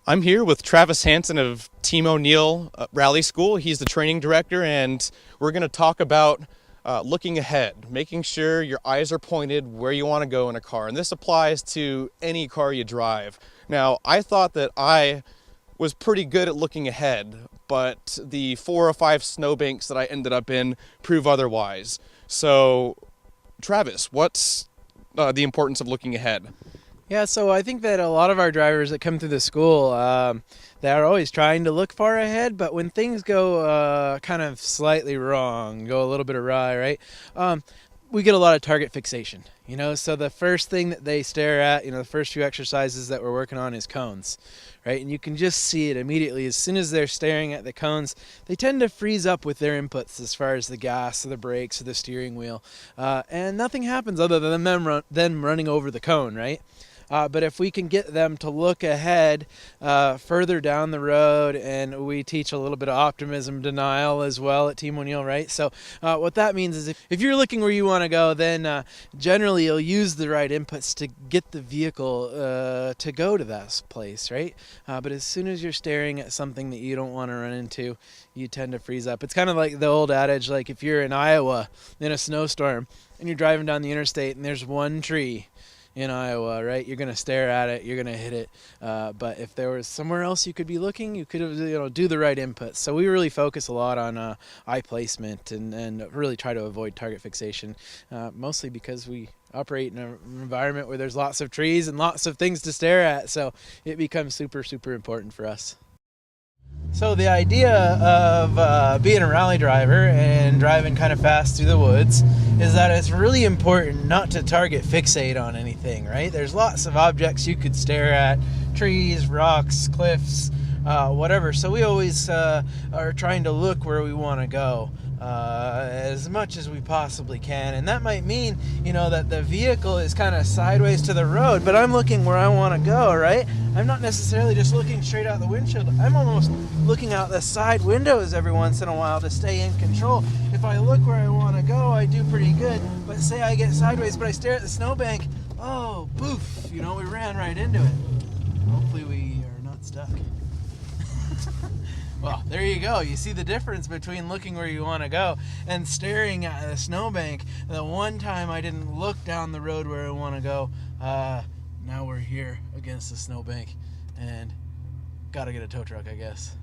I'm here with Travis Hanson of Team O'Neill Rally School. He's the training director, and we're going to talk about looking ahead, making sure your eyes are pointed where you want to go in a car. And this applies to any car you drive. Now, I thought that I was pretty good at looking ahead, but the 4 or 5 snowbanks that I ended up in prove otherwise. So, Travis, what's the importance of looking ahead? Yeah, so I think that a lot of our drivers that come through the school, they are always trying to look far ahead, but when things go kind of slightly wrong, go a little bit awry, right? We get a lot of target fixation, so the first thing that they stare at, the first few exercises that we're working on is cones, right? And you can just see it immediately. As soon as they're staring at the cones, they tend to freeze up with their inputs as far as the gas or the brakes or the steering wheel, and nothing happens other than them running over the cone, right? But if we can get them to look ahead further down the road, and we teach a little bit of optimism denial as well at Team O'Neill, right? So what that means is if you're looking where you want to go, then generally you'll use the right inputs to get the vehicle to go to that place, right? But as soon as you're staring at something that you don't want to run into, you tend to freeze up. It's kind of like the old adage, like if you're in Iowa in a snowstorm and you're driving down the interstate and there's one tree in Iowa, right? You're going to stare at it, you're going to hit it. But if there was somewhere else you could be looking, you could do the right inputs. So we really focus a lot on eye placement and really try to avoid target fixation, mostly because we operate in an environment where there's lots of trees and lots of things to stare at. So it becomes super, super important for us. So the idea of being a rally driver and driving kind of fast through the woods is that it's really important not to target fixate on anything, right? There's lots of objects you could stare at, trees, rocks, cliffs, whatever. So we always are trying to look where we want to go as much as we possibly can. And that might mean, that the vehicle is kind of sideways to the road, but I'm looking where I want to go, right? I'm not necessarily just looking straight out the windshield. I'm almost looking out the side windows every once in a while to stay in control. If I look where I want to go, I do pretty good. But say I get sideways, but I stare at the snowbank, oh, poof, we ran right into it. Hopefully we are not stuck. Well, there you go. You see the difference between looking where you want to go and staring at a snowbank. The one time I didn't look down the road where I want to go, now we're here against the snowbank and gotta get a tow truck, I guess.